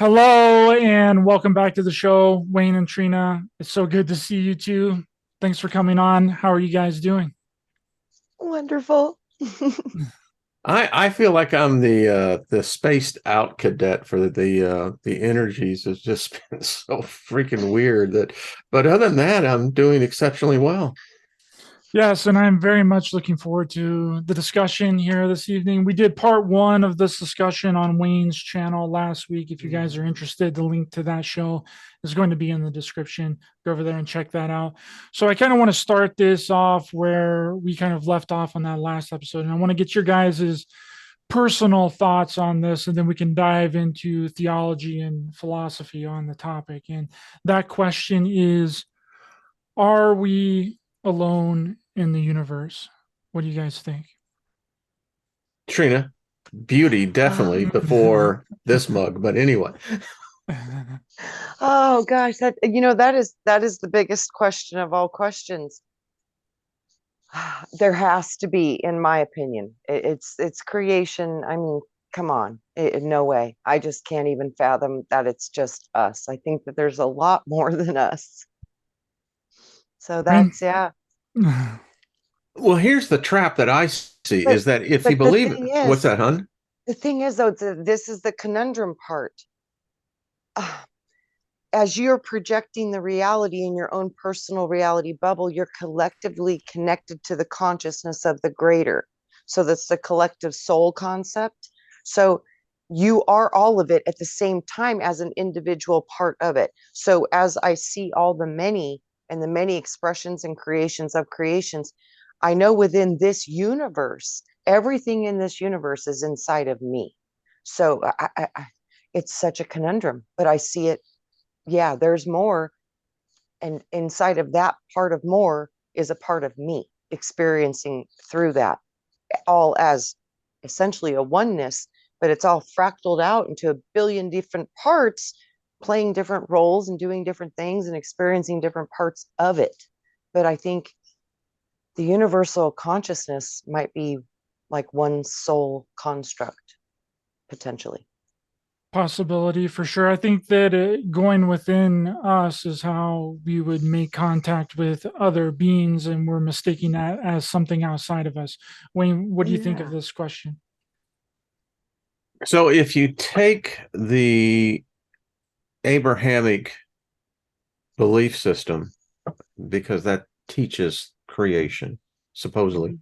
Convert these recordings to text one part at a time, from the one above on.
Hello and welcome back to the show, Wayne and Trina. It's so good to see you two. Thanks for coming on. How are you guys doing? Wonderful. I feel like I'm the spaced out cadet for the energies has just been so freaking weird but other than that I'm doing exceptionally well. Yes, and I'm very much looking forward to the discussion here this evening. We did part one of this discussion on Wayne's channel last week. If you guys are interested, the link to that show is going to be in the description. Go over there and check that out. So I kind of want to start this off where we kind of left off on that last episode. And I want to get your guys' personal thoughts on this, and then we can dive into theology and philosophy on the topic. And that question is, are we alone in the universe? What do you guys think? Trina, beauty definitely before this mug, but anyway. Oh gosh, that is the biggest question of all questions. There has to be, in my opinion. It's creation. I mean, come on. No way. I just can't even fathom that it's just us. I think that there's a lot more than us. So Wayne? that's yeah. Well, here's the trap that I see But is that if you but the believe thing what's is, that, hun? the thing is though, this is the conundrum part. As you're projecting the reality in your own personal reality bubble, you're collectively connected to the consciousness of the greater. So that's the collective soul concept. So you are all of it at the same time as an individual part of it. So as I see all the many and the many expressions and creations of creations, I know within this universe, everything in this universe is inside of me. So it's such a conundrum, but I see it, yeah, there's more. And inside of that part of more is a part of me experiencing through that, all as essentially a oneness, but it's all fractaled out into a billion different parts, playing different roles and doing different things and experiencing different parts of it. But I think the universal consciousness might be like one soul construct, potentially. Possibility for sure. I think that going within us is how we would make contact with other beings, and we're mistaking that as something outside of us. Wayne, what do you think of Yeah. this question? So if you take the Abrahamic belief system, because that teaches creation, supposedly, Mhm.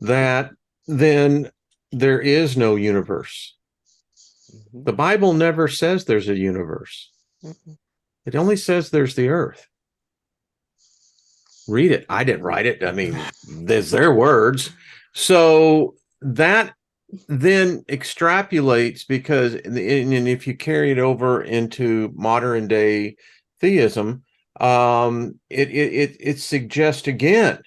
that then there is no universe. Mhm. The Bible never says there's a universe. Mhm. It only says there's the earth. Read it. I didn't write it. I mean, there's their words. So that then extrapolates because, and if you carry it over into modern day theism, it suggests again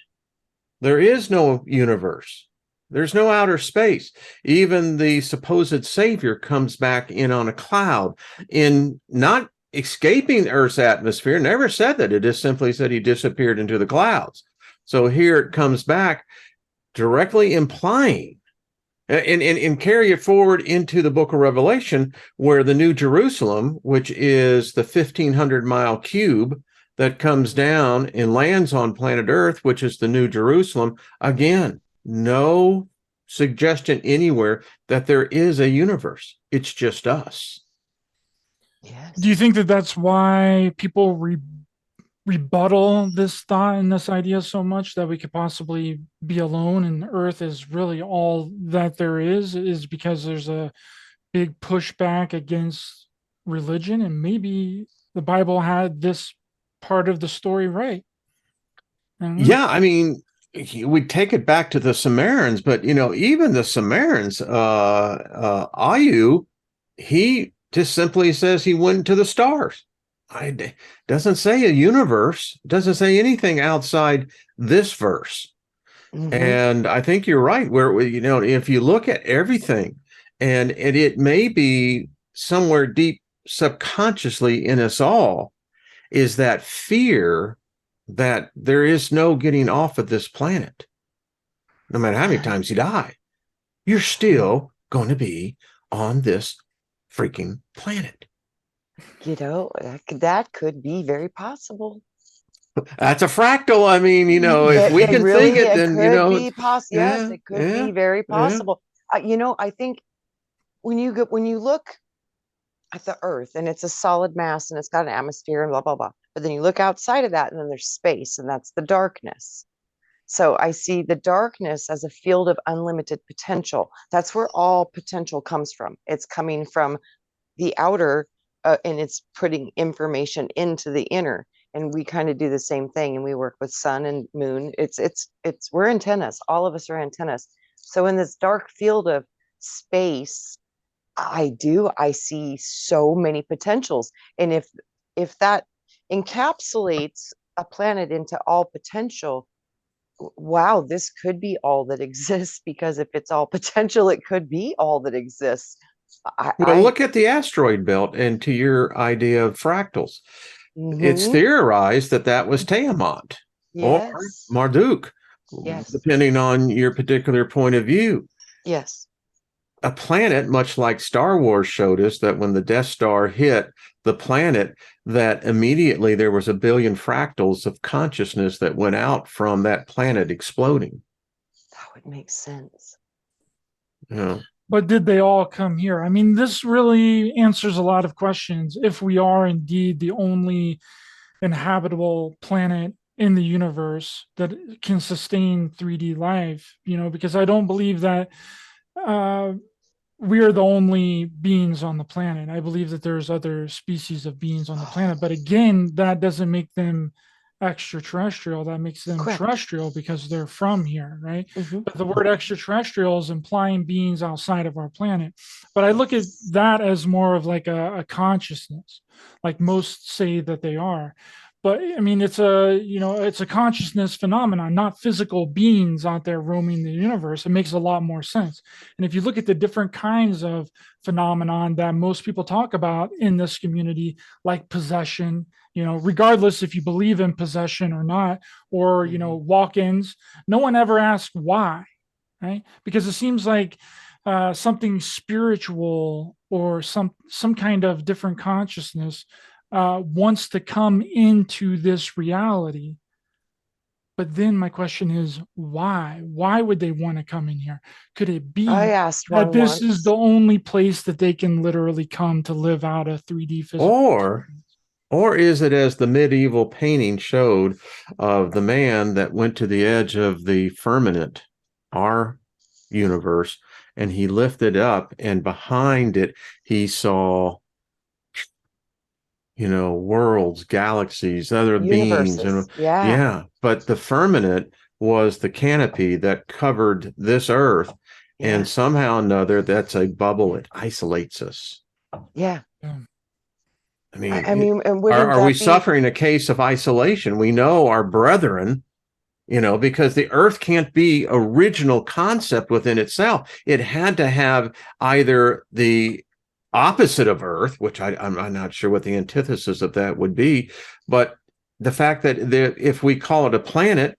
there is no universe. There's no outer space. Even the supposed savior comes back in on a cloud, in not escaping Earth's atmosphere, never said that. It just simply said he disappeared into the clouds. So here it comes back, directly implying and carry it forward into the book of Revelation, where the New Jerusalem, which is the 1,500-mile cube that comes down and lands on planet Earth, which is the New Jerusalem, again, no suggestion anywhere that there is a universe. It's just us. Do you Yes. think that that's why people rebuttal this thought and this idea so much, that we could possibly be alone and Earth is really all that there is because there's a big pushback against religion, and maybe the Bible had this part of the story right? I don't know. Yeah, I mean, we take it back to the Samaritans, but even the Samaritans, Ayu, he just simply says he went to the stars. Doesn't say a universe, doesn't say anything outside this verse. Mm-hmm. And I think you're right. Where if you look at everything, and it may be somewhere deep subconsciously in us all, is that fear that there is no getting off of this planet. No matter how many times you die, you're still going to be on this freaking planet. That could be very possible. That's a fractal. I mean, if we can think it, It then, could be possible. Yes, yeah, it could yeah, be very yeah. possible. I think when you look at the Earth and it's a solid mass and it's got an atmosphere and blah blah blah, but then you look outside of that and then there's space and that's the darkness. So I see the darkness as a field of unlimited potential. That's where all potential comes from. It's coming from the outer, and it's putting information into the inner. And we kind of do the same thing, and we work with sun and moon. We're antennas. All of us are antennas. So in this dark field of space, I see so many potentials. And if that encapsulates a planet into all potential, wow, this could be all that exists, because if it's all potential, it could be all that exists. Well, look at the asteroid belt, and to your idea of fractals, it's theorized that was Tiamat or Yes. Marduk, Yes. depending on your particular point of view. Yes. A planet, much like Star Wars showed us, that when the Death Star hit the planet, that immediately there was a billion fractals of consciousness that went out from that planet exploding. That would make sense. Yeah. But did they all come here? I mean, this really answers a lot of questions. If we are indeed the only inhabitable planet in the universe that can sustain 3D life, because I don't believe that we are the only beings on the planet. I believe that there's other species of beings on the planet, but again, that doesn't make them extraterrestrial. That makes them Correct. terrestrial because they're from here, right? Mhm. But the word extraterrestrial is implying beings outside of our planet. But I look at that as more of like a consciousness, like most say that they are. But I mean, it's a consciousness phenomenon, not physical beings out there roaming the universe. It makes a lot more sense. And if you look at the different kinds of phenomenon that most people talk about in this community, like possession, regardless if you believe in possession or not, or, walk-ins, no one ever asks why, right? Because it seems like something spiritual or some kind of different consciousness wants to come into this reality. But then my question is, why? Why would they want to come in here? Could it be I asked that one this once. is the only place that they can literally come to live out a 3D physical? Or is it, as the medieval painting showed, of the man that went to the edge of the firmament, our universe, and he lifted up, and behind it he saw, worlds, galaxies, other beings, and Yeah. but the firmament was the canopy that covered this earth, and somehow or another that's a bubble. It isolates us. Yeah. I mean, and are we suffering a case of isolation? We know our brethren, because the earth can't be original concept within itself. It had to have either the opposite of earth, which I'm not sure what the antithesis of that would be, but the fact that if we call it a planet,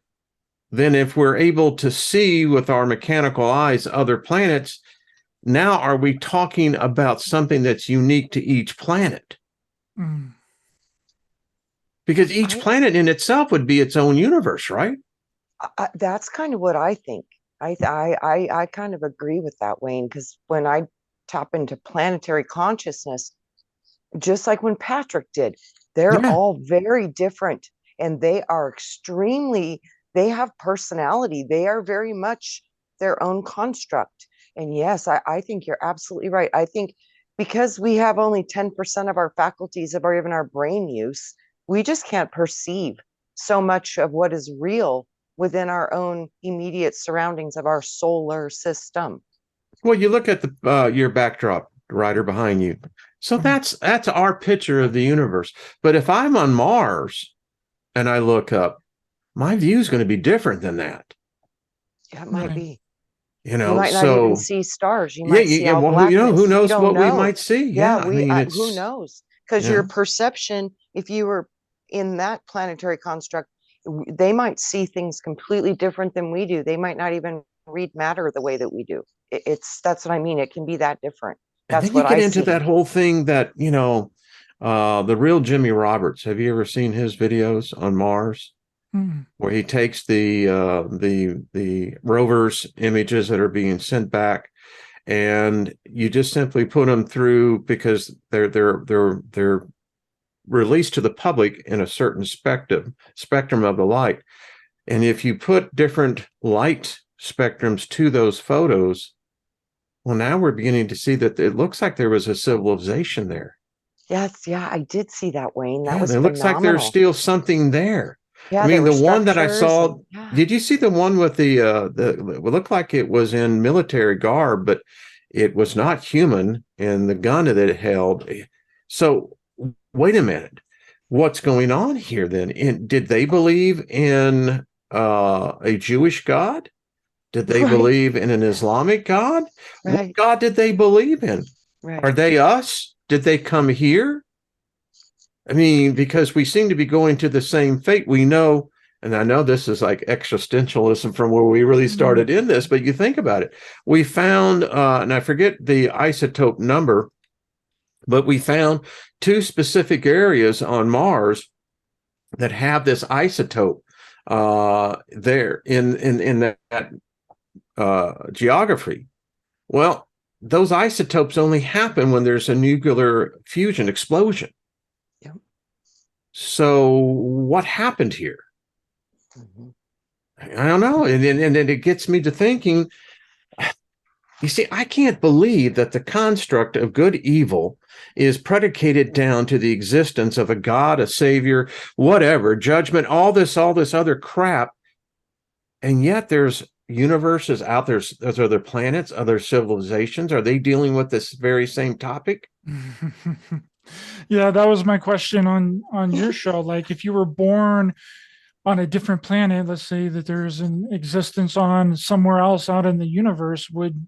then if we're able to see with our mechanical eyes other planets, now are we talking about something that's unique to each planet? Because each planet in itself would be its own universe, right? That's kind of what I think. I kind of agree with that, Wayne, because when I tap into planetary consciousness, just like when Patrick did, they're all very different, and they have personality. They are very much their own construct. And yes, I think you're absolutely right. I think because we have only 10% of our faculties of even our brain use, we just can't perceive so much of what is real within our own immediate surroundings of our solar system. Well, you look at the your backdrop, rider behind you. So that's our picture of the universe. But if I'm on Mars and I look up, my view is going to be different than that. Yeah, it might be. You might not even see stars. You might see well, blackness. who knows what we might see? Yeah, who knows? Because your perception, if you were in that planetary construct, they might see things completely different than we do. They might not even read matter the way that we do. That's what I mean. It can be that different. And then you get into that whole thing that, The real Jimmy Roberts. Have you ever seen his videos on Mars? Hmm. Where he takes the rovers images that are being sent back, and you just simply put them through because they're released to the public in a certain spectrum of the light. And if you put different light spectrums to those photos, well, now we're beginning to see that it looks like there was a civilization there. Yes, yeah, I did see that, Wayne. That Yeah, was it looks like there's phenomenal. still something there. Yeah, I there mean, were the one that I structures saw, and yeah. did you see the one with it looked like it was in military garb, but it was not human, and the gun that it held. So wait a minute. What's going on here then? Did they believe in a Jewish God? Did they Right, believe in an Islamic God? What right, God did they believe in? Are right. they us? Did they come here? I mean, because we seem to be going to the same fate. We know, and I know this is like existentialism from where we really started in this, but you think about it. We found, and I forget the isotope number, but we found two specific areas on Mars that have this isotope there in that geography. Well, those isotopes only happen when there's a nuclear fusion explosion. Yep. So what happened here? Mhm. I don't know. And it gets me to thinking, you see, I can't believe that the construct of good evil is predicated down to the existence of a God, a savior, whatever, judgment, all this other crap. And yet there's universes out there, there's other planets, other civilizations. Are they dealing with this very same topic? Yeah, that was my question on your show. Like, if you were born on a different planet, let's say that there's an existence on somewhere else out in the universe, would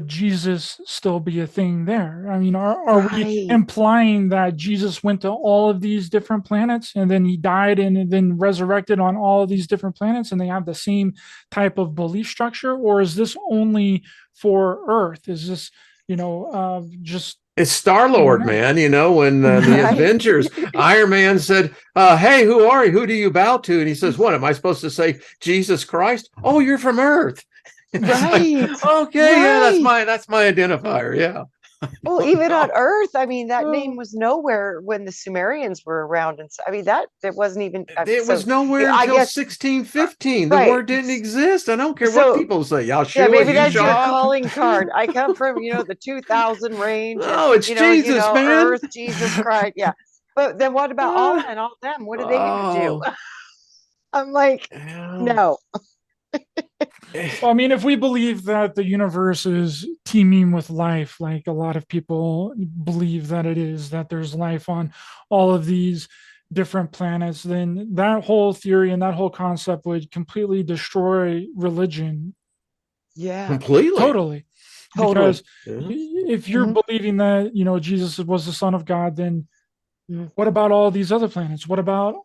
Jesus still be a thing there? I mean, are we Right. implying that Jesus went to all of these different planets and then he died and then resurrected on all of these different planets and they have the same type of belief structure? Or is this only for Earth? Is this, just It's Star-Lord, man. You know, when the Right. Avengers, Iron Man said, hey, who are you? Who do you bow to? And he says, what, am I supposed to say Jesus Christ? Oh, you're from Earth. Right. Okay, yeah, Right. that's my identifier. Yeah. Well, even on Earth, I mean, that Oh. name was nowhere when the Sumerians were around, and so, I mean that wasn't even. It So was nowhere I until guess 1615. The right. word didn't exist. I don't care what So people say. yeah, Yahshua, maybe that's your Yusha. calling card. I come from the 2000 range, and Oh, it's Jesus, man. Earth, Jesus Christ. Yeah, but then what about Allah and all them? What are they gonna do? Oh, I'm like, yeah. no. Well, I mean, if we believe that the universe is teeming with life, like a lot of people believe that it is, that there's life on all of these different planets, then that whole theory and that whole concept would completely destroy religion. Yeah, Completely. Totally. totally. Because Yeah. if you're Mhm, believing that, Jesus was the son of God, then mhm. what about all these other planets? What about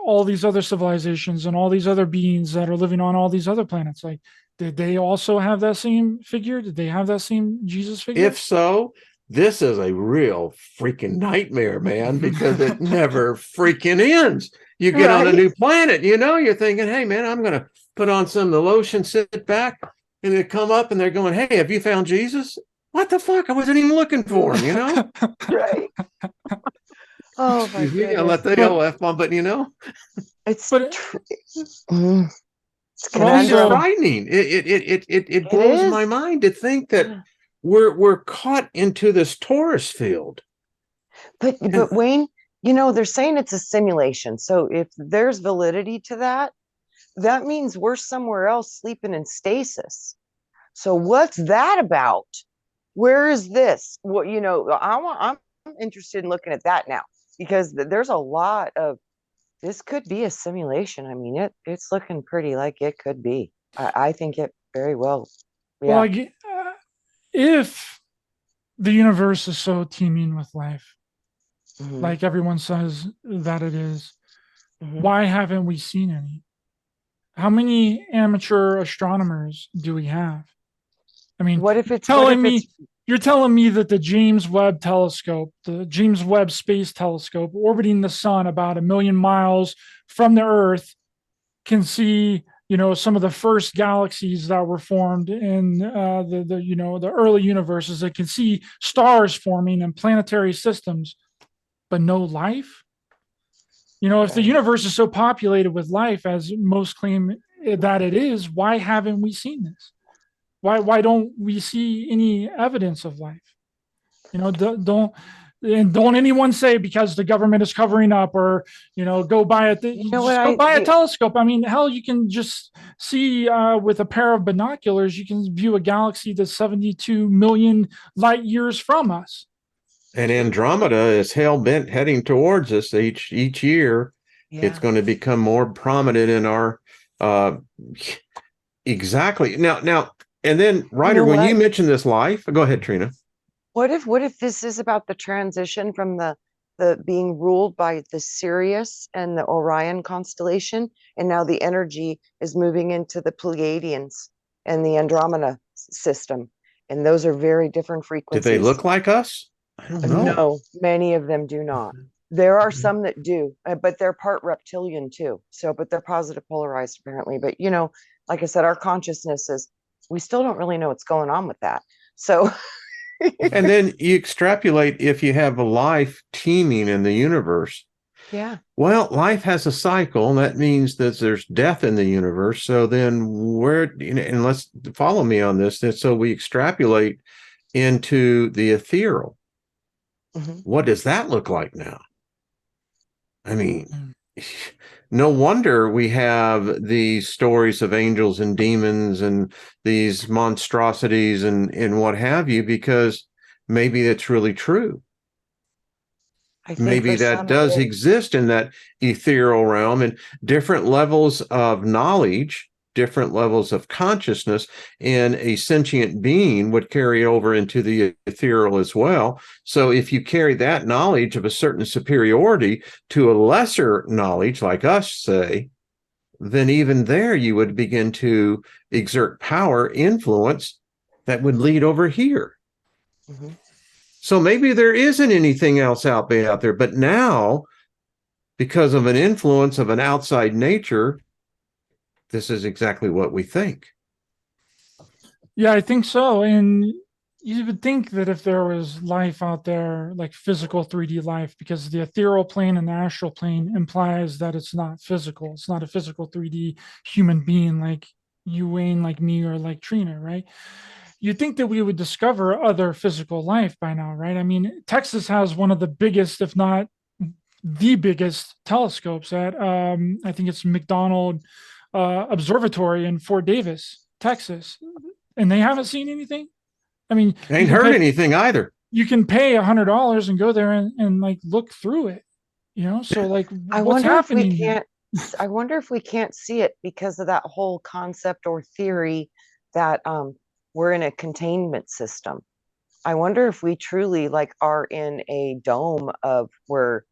all these other civilizations and all these other beings that are living on all these other planets? Like, did they also have that same figure? Did they have that same Jesus figure? If so, this is a real freaking nightmare, man, because it never freaking ends. You get on a Right. new planet, you're thinking, hey, man, I'm going to put on some of the lotion, sit back, and they come up and they're going, hey, have you found Jesus? What the fuck? I wasn't even looking for him. Right. Oh my Excuse me. I let goodness. the but F bomb, but It's but tr- mm, it's but I mean, it's also, conundrum. frightening. It It blows my is. mind to think that Yeah. we're caught into this Taurus field. And But Wayne, they're saying it's a simulation. So if there's validity to that, that means we're somewhere else sleeping in stasis. So what's that about? Where is this? Well, I'm interested in looking at that now because there's a lot of this could be a simulation. I mean, it's looking pretty like it could be. I think it very well. well, Yeah. if the universe is so teeming with life, Hmm. like everyone says that it is, Hmm. why haven't we seen any? How many amateur astronomers do we have? I mean, What if you're it's what telling if it's me you're telling me that the James Webb telescope, the James Webb Space Telescope, orbiting the sun about 1 million miles from the Earth, can see, some of the first galaxies that were formed in the early universes. It can see stars forming and planetary systems, but no life. If the universe is so populated with life as most claim that it is, why haven't we seen this? Why don't we see any evidence of life? Don't anyone say because the government is covering up, or go buy it. Go buy a telescope. I mean, hell, you can just see with a pair of binoculars, you can view a galaxy that's 72 million light years from us. And Andromeda is hell bent heading towards us each year. Yeah. It's going to become more prominent in our exactly now. And then, Ryder, when you mentioned this life, go ahead, Trina. What if this is about the transition from the being ruled by the Sirius and the Orion constellation, and now the energy is moving into the Pleiadians and the Andromeda system, and those are very different frequencies. Do they look like us? I don't know. No, many of them do not. There are some that do, but they're part reptilian too. But they're positive polarized apparently. But like I said, our consciousness is, we still don't really know what's going on with that. So. And then you extrapolate, if you have a life teeming in the universe. Yeah. Well, life has a cycle, and that means that there's death in the universe. So then and let's follow me on this. And so we extrapolate into the ethereal. Mm-hmm. What does that look like now? I mean, no wonder we have these stories of angels and demons and these monstrosities and what have you, because maybe that's really true. Maybe that does exist in that ethereal realm, and different levels of knowledge, different levels of consciousness in a sentient being would carry over into the ethereal as well. So if you carry that knowledge of a certain superiority to a lesser knowledge, like us, say, then even there you would begin to exert power, influence that would lead over here. Mm-hmm. So maybe there isn't anything else out there, but now, because of an influence of an outside nature, this is exactly what we think. Yeah, I think so. And you would think that if there was life out there, like physical 3D life, because the ethereal plane and the astral plane implies that it's not physical. It's not a physical 3D human being like you, Wayne, like me, or like Trina, right? You'd think that we would discover other physical life by now, right? I mean, Texas has one of the biggest, if not the biggest, telescopes at, I think it's McDonald Observatory in Fort Davis, Texas, and they haven't seen anything. I mean, they ain't heard anything either. You can pay $100 and go there and like look through it, So like, what's happening? I wonder if we can't see it because of that whole concept or theory that we're in a containment system. I wonder if we truly are in a dome of where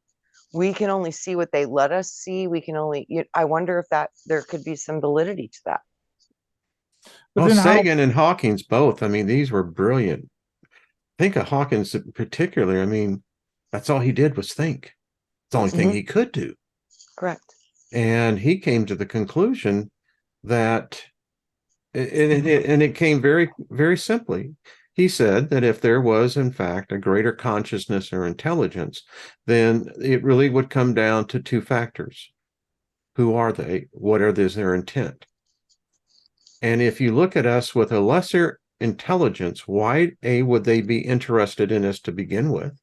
we can only see what they let us see. We can only, I wonder if there could be some validity to that. Well, Sagan and Hawkins both, I mean, these were brilliant. Think of Hawkins particularly. I mean, that's all he did was think. It's the only thing he could do. Correct. And he came to the conclusion that, and it came very, very simply. He said that if there was, in fact, a greater consciousness or intelligence, then it really would come down to two factors. Who are they? What is their intent? And if you look at us with a lesser intelligence, why would they be interested in us to begin with?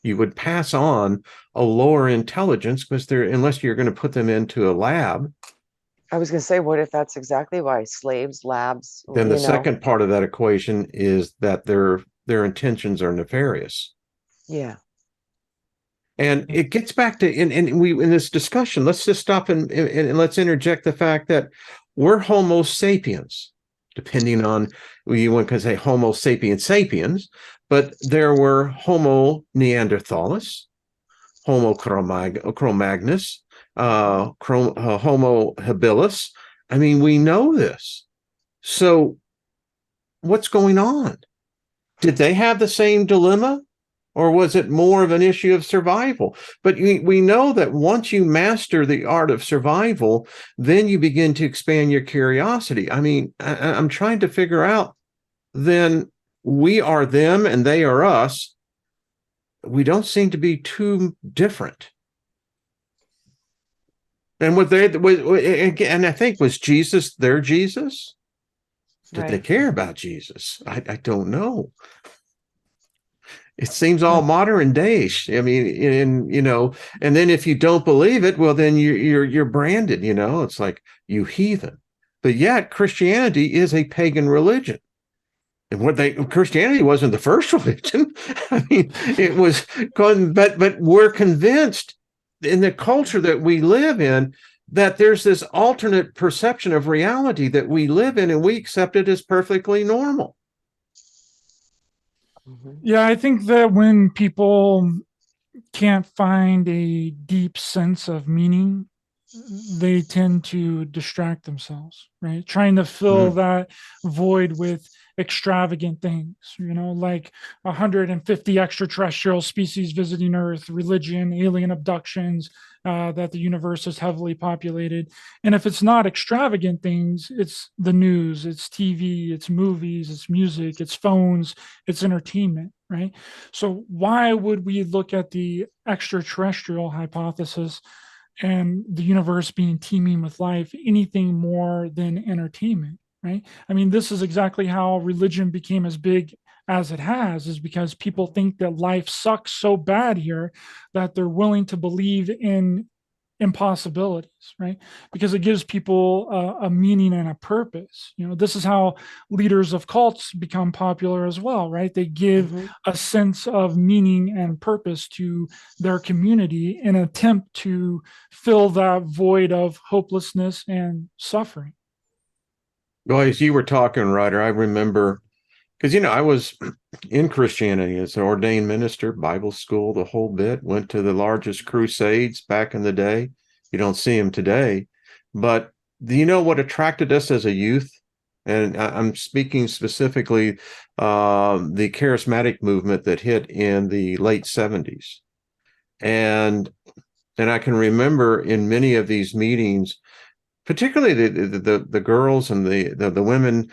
You would pass on a lower intelligence because unless you're going to put them into a lab. I was going to say, what if that's exactly why? Slaves, labs. Then the second part of that equation is that their intentions are nefarious. Yeah. And it gets back to, and we, in this discussion, let's just stop and let's interject the fact that we're Homo sapiens, depending on, one can say Homo sapiens sapiens, but there were Homo neanderthalis, Homo cro-magnus, Homo habilis. I mean, we know this. So what's going on? Did they have the same dilemma? Or was it more of an issue of survival? But we know that once you master the art of survival, then you begin to expand your curiosity. I mean, I'm trying to figure out, then we are them and they are us. We don't seem to be too different. And and I think, was Jesus their Jesus? Did they care about Jesus? I don't know. It seems all modern dayish. I mean, and then if you don't believe it, well, then you're branded. It's like, you heathen. But yet Christianity is a pagan religion. And Christianity wasn't the first religion. I mean, it was, but we're convinced in the culture that we live in that there's this alternate perception of reality that we live in, and we accept it as perfectly normal. Yeah, I think that when people can't find a deep sense of meaning, they tend to distract themselves, right? Trying to fill that void with extravagant things, like 150 extraterrestrial species visiting Earth, religion, alien abductions, that the universe is heavily populated. And if it's not extravagant things, it's the news, it's TV, it's movies, it's music, it's phones, it's entertainment, right? So why would we look at the extraterrestrial hypothesis and the universe being teeming with life anything more than entertainment, right? I mean, this is exactly how religion became as big as it has, is because people think that life sucks so bad here that they're willing to believe in impossibilities, right? Because it gives people a meaning and a purpose. This is how leaders of cults become popular as well, right? They give a sense of meaning and purpose to their community in an attempt to fill that void of hopelessness and suffering. Well, as you were talking, Ryder, I remember, because, I was in Christianity as an ordained minister, Bible school, the whole bit, went to the largest crusades back in the day. You don't see them today. But do you know what attracted us as a youth? And I'm speaking specifically the charismatic movement that hit in the late 70s. And I can remember in many of these meetings, particularly the girls and the women,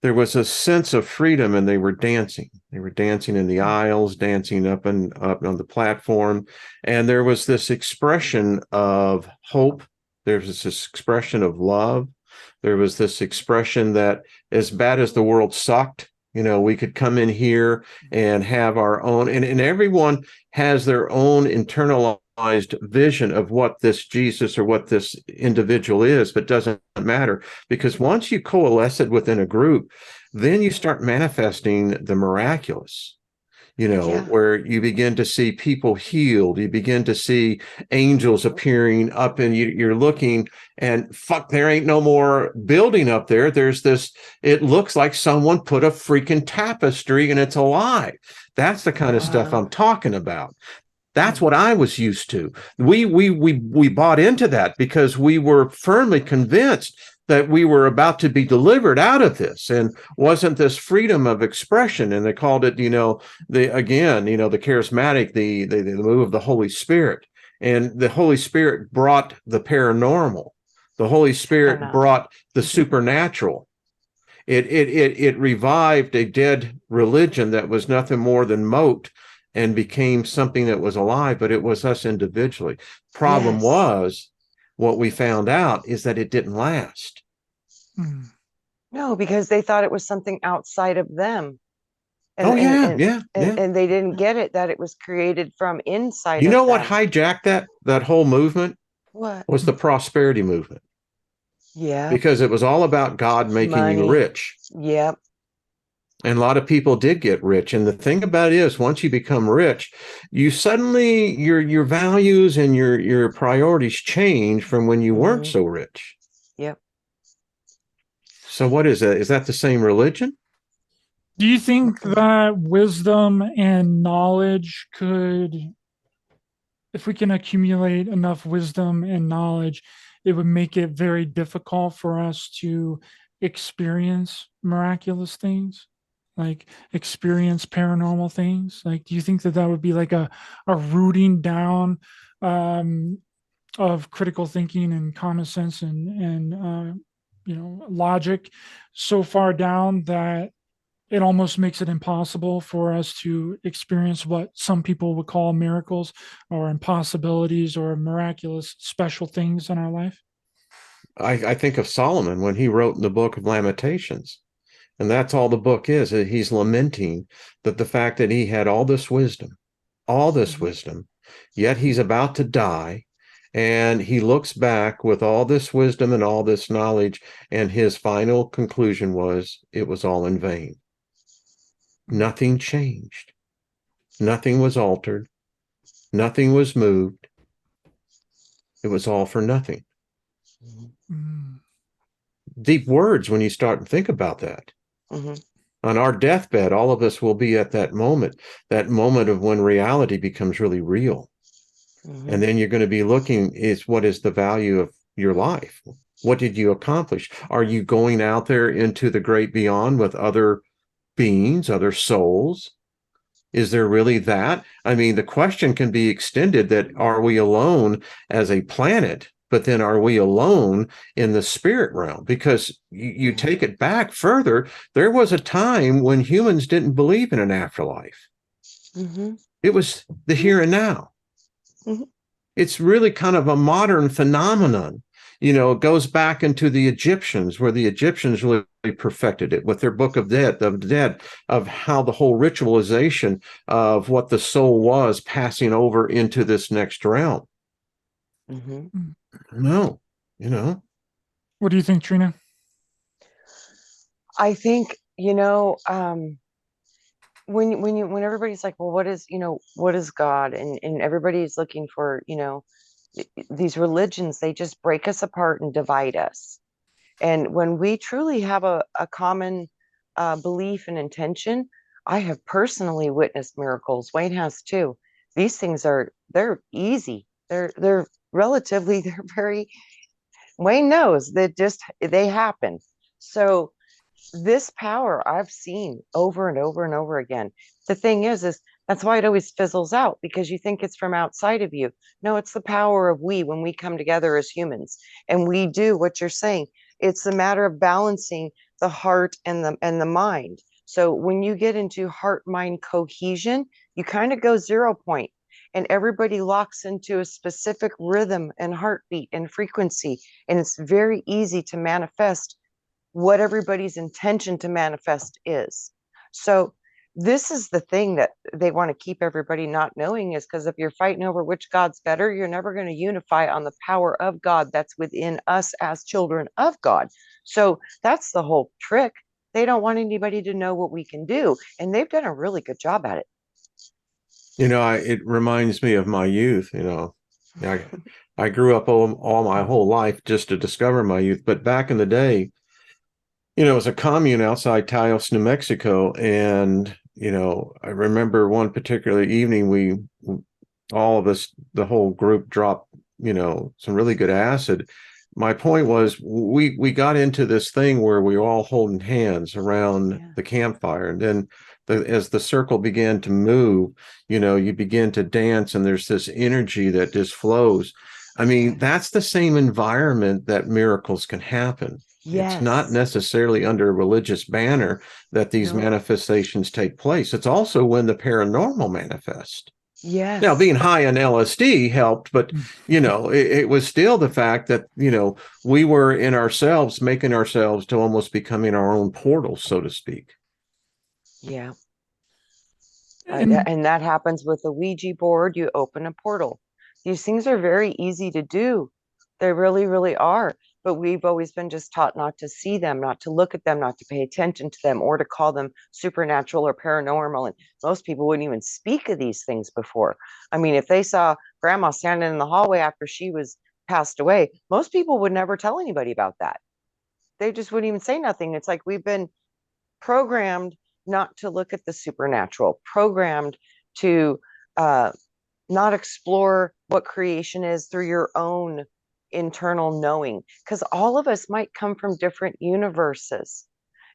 there was a sense of freedom, and they were dancing. They were dancing in the aisles, dancing up on the platform. And there was this expression of hope. There was this expression of love. There was this expression that as bad as the world sucked, we could come in here and have our own, and everyone has their own internalized vision of what this Jesus or what this individual is, but doesn't matter, because once you coalesce it within a group, then you start manifesting the miraculous, where you begin to see people healed, you begin to see angels appearing up, and you're looking, and there ain't no more building up there. There's this, it looks like someone put a freaking tapestry and it's alive. That's the kind of stuff I'm talking about. That's what I was used to. We bought into that because we were firmly convinced that we were about to be delivered out of this, and wasn't this freedom of expression. And they called it, the charismatic, the move of the Holy Spirit. And the Holy Spirit brought the paranormal. The Holy Spirit brought the supernatural. It revived a dead religion that was nothing more than moat, and became something that was alive, but it was us individually. Problem was, what we found out is that it didn't last. No, because they thought it was something outside of them. And they didn't get it, that it was created from inside. You know what hijacked that whole movement? What was the prosperity movement? Yeah, because it was all about God making you rich. Yep. And a lot of people did get rich. And the thing about it is, once you become rich, you suddenly, your values and your priorities change from when you weren't so rich. Yep. So what is that? Is that the same religion? Do you think that wisdom and knowledge could, if we can accumulate enough wisdom and knowledge, it would make it very difficult for us to experience miraculous things? like experience paranormal things? Like, do you think that that would be like a rooting down of critical thinking and common sense and logic so far down that it almost makes it impossible for us to experience what some people would call miracles or impossibilities or miraculous special things in our life? I think of Solomon when he wrote in the book of Lamentations. And that's all the book is. He's lamenting that the fact that he had all this wisdom, yet he's about to die. And he looks back with all this wisdom and all this knowledge. And his final conclusion was it was all in vain. Nothing changed. Nothing was altered. Nothing was moved. It was all for nothing. Mm. Deep words when you start to think about that. Mm-hmm. On our deathbed, all of us will be at that moment of when reality becomes really real. Mm-hmm. And then you're going to be looking is what is the value of your life? What did you accomplish? Are you going out there into the great beyond with other beings, other souls? Is there really that? I mean, the question can be extended that are we alone as a planet? But then are we alone in the spirit realm? Because you take it back further, there was a time when humans didn't believe in an afterlife. Mm-hmm. It was the here and now. Mm-hmm. It's really kind of a modern phenomenon. It goes back into the Egyptians, where the Egyptians really perfected it with their book of the dead, of how the whole ritualization of what the soul was passing over into this next realm. Mm-hmm. No, What do you think, Trina? I think, when everybody's like, well, what is God? And everybody's looking for, these religions, they just break us apart and divide us. And when we truly have a common belief and intention, I have personally witnessed miracles. Wayne has too. These things they're easy. They're relatively, they're very, Wayne knows that just they happen. So this power I've seen over and over and over again. The thing is that's why it always fizzles out, because you think it's from outside of you. No, it's the power of when we come together as humans and we do what you're saying. It's a matter of balancing the heart and the mind. So when you get into heart mind cohesion, you kind of go 0 point and everybody locks into a specific rhythm and heartbeat and frequency. And it's very easy to manifest what everybody's intention to manifest is. So this is the thing that they want to keep everybody not knowing, is because if you're fighting over which God's better, you're never going to unify on the power of God that's within us as children of God. So that's the whole trick. They don't want anybody to know what we can do, and they've done a really good job at it. It reminds me of my youth. I grew up all my whole life just to discover my youth. But back in the day, it was a commune outside Taos, New Mexico. And, I remember one particular evening, all of us, the whole group dropped, some really good acid. My point was we got into this thing where we were all holding hands around the campfire. And then as the circle began to move, you begin to dance and there's this energy that just flows. I mean, that's the same environment that miracles can happen. Yes. It's not necessarily under a religious banner that these manifestations take place. It's also when the paranormal manifest. Yes. Now, being high on LSD helped, but, it was still the fact that, we were in ourselves, making ourselves to almost becoming our own portal, so to speak. Yeah. And And that happens with the Ouija board. You open a portal. These things are very easy to do. They really, really are. But we've always been just taught not to see them, not to look at them, not to pay attention to them, or to call them supernatural or paranormal. And most people wouldn't even speak of these things before. I mean, if they saw grandma standing in the hallway after she was passed away, most people would never tell anybody about that. They just wouldn't even say nothing. It's like we've been programmed not to look at the supernatural, programmed to not explore what creation is through your own internal knowing, because all of us might come from different universes.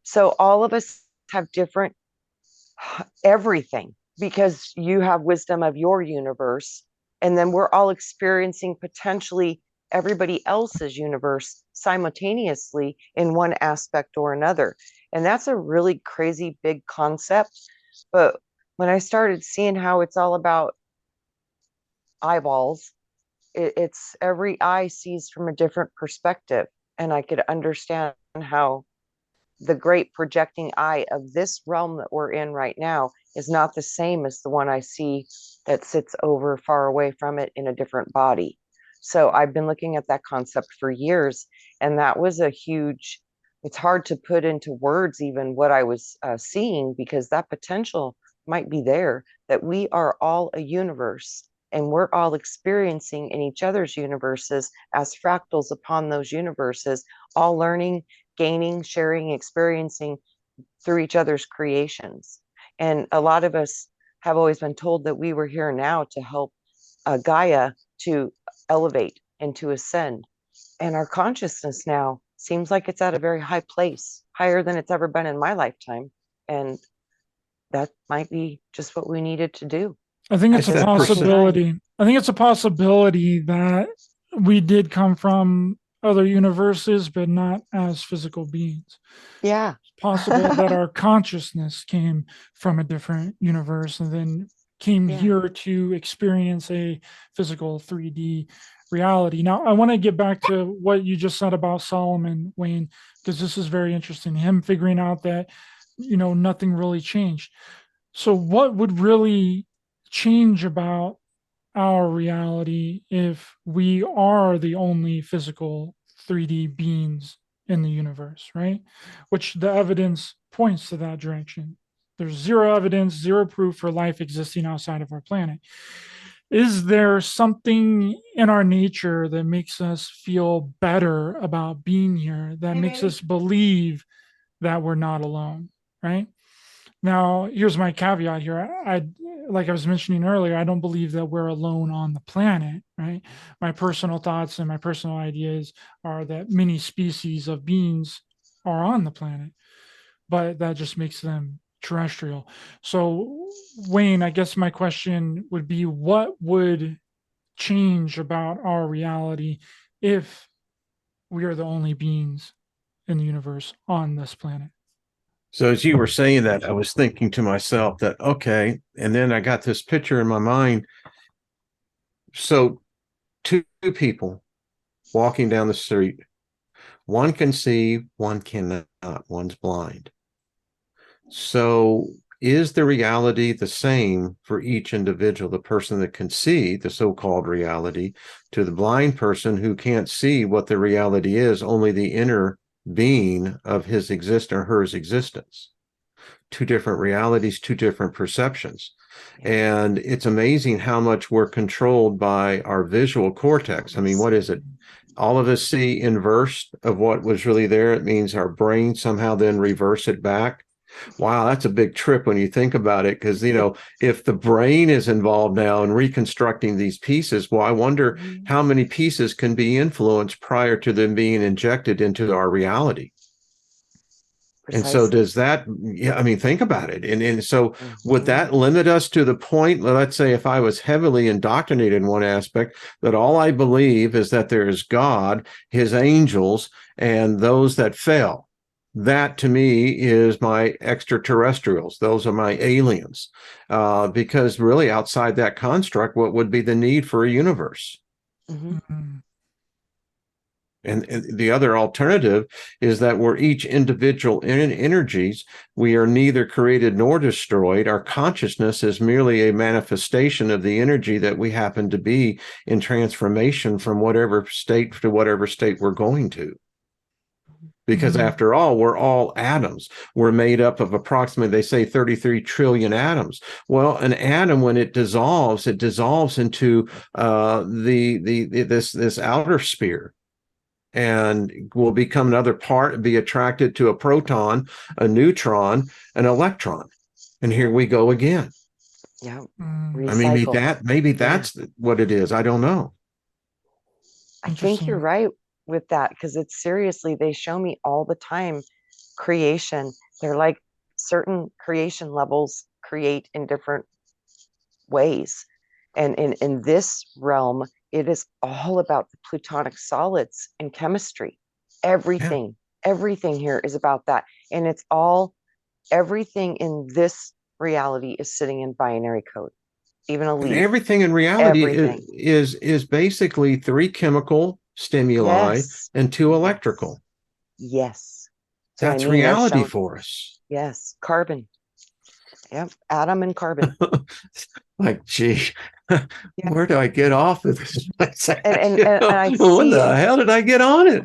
So all of us have different everything, because you have wisdom of your universe, and then we're all experiencing potentially everybody else's universe simultaneously in one aspect or another. And that's a really crazy big concept. But when I started seeing how it's all about eyeballs, it's every eye sees from a different perspective. And I could understand how the great projecting eye of this realm that we're in right now is not the same as the one I see that sits over far away from it in a different body. So I've been looking at that concept for years, and that was a huge, it's hard to put into words even what I was seeing, because that potential might be there, that we are all a universe and we're all experiencing in each other's universes as fractals upon those universes, all learning, gaining, sharing, experiencing through each other's creations. And a lot of us have always been told that we were here now to help Gaia to elevate and to ascend. And our consciousness now seems like it's at a very high place, higher than it's ever been in my lifetime. And that might be just what we needed to do. I think at it's a this point in time. possibility. I think it's a possibility that we did come from other universes, but not as physical beings. Yeah. It's possible that our consciousness came from a different universe and then came Yeah. here to experience a physical 3D reality. Now, I want to get back to what you just said about Solomon, Wayne, because this is very interesting. Him figuring out that, nothing really changed. So what would really change about our reality if we are the only physical 3D beings in the universe, right? Which the evidence points to that direction. There's zero evidence, zero proof for life existing outside of our planet. Is there something in our nature that makes us feel better about being here, that makes us believe that we're not alone, right? Now, here's my caveat here. Like I was mentioning earlier, I don't believe that we're alone on the planet, right? My personal thoughts and my personal ideas are that many species of beings are on the planet, but that just makes them terrestrial. So, Wayne, I guess my question would be, what would change about our reality if we are the only beings in the universe on this planet? So as you were saying that, I was thinking to myself that, okay, and then I got this picture in my mind. So two people walking down the street, one can see, one cannot, one's blind. So is the reality the same for each individual, the person that can see the so-called reality, to the blind person who can't see what the reality is, only the inner being of his or hers existence? Two different realities, two different perceptions. And it's amazing how much we're controlled by our visual cortex. I mean, what is it? All of us see inverse of what was really there. It means our brain somehow then reverse it back. Wow, that's a big trip when you think about it, because, if the brain is involved now in reconstructing these pieces, well, I wonder how many pieces can be influenced prior to them being injected into our reality. And so does that, I mean, think about it. And so would that limit us to the point, let's say if I was heavily indoctrinated in one aspect, that all I believe is that there is God, his angels, and those that fell? That to me is my extraterrestrials. Those are my aliens. Because really outside that construct, what would be the need for a universe? And the other alternative is that we're each individual energies. We are neither created nor destroyed. Our consciousness is merely a manifestation of the energy that we happen to be in transformation from whatever state to whatever state we're going to. Because after all, we're all atoms. We're made up of approximately, they say, 33 trillion atoms. Well, an atom, when it dissolves into this outer sphere, and will become another part, be attracted to a proton, a neutron, an electron. And here we go again. Yeah. I mean, maybe that's what it is. I don't know. I think you're right with that, because it's seriously, they show me all the time creation. They're like certain creation levels create in different ways. And in this realm, it is all about the plutonic solids and chemistry. Everything here is about that. And it's all, everything in this reality is sitting in binary code, even a And leaf. everything in reality Everything. is basically 3 chemical stimuli Yes. and 2 electrical. Yes. So That's I mean, they're reality shown, for us. yes, carbon. Yep, atom and carbon. Like, gee, Yeah. where do I get off of this? And I When see the it. hell did I get on it?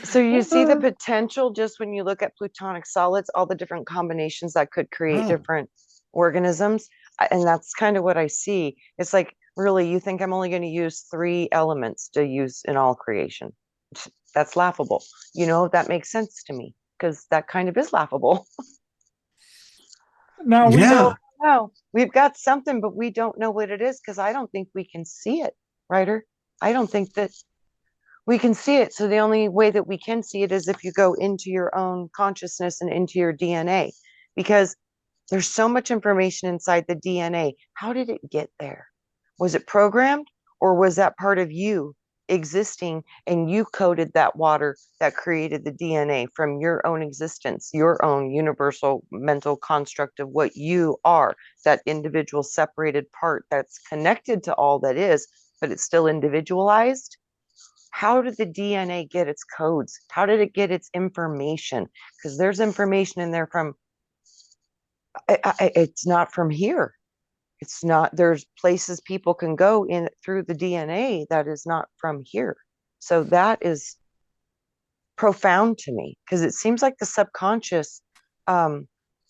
So you see the potential just when you look at plutonic solids, all the different combinations that could create Oh. different organisms. And that's kind of what I see. It's like, really, you think I'm only going to use 3 elements to use in all creation? That's laughable. That makes sense to me because that kind of is laughable. Now we Yeah. No, we've got something, but we don't know what it is because I don't think we can see it, Ryder. I don't think that we can see it. So the only way that we can see it is if you go into your own consciousness and into your DNA, because there's so much information inside the DNA. How did it get there? Was it programmed, or was that part of you existing and you coded that water that created the DNA from your own existence, your own universal mental construct of what you are, that individual separated part that's connected to all that is, but it's still individualized? How did the DNA get its codes? How did it get its information? Because there's information in there from, it's not from here. It's not, there's places people can go in through the DNA that is not from here. So that is profound to me because it seems like the subconscious,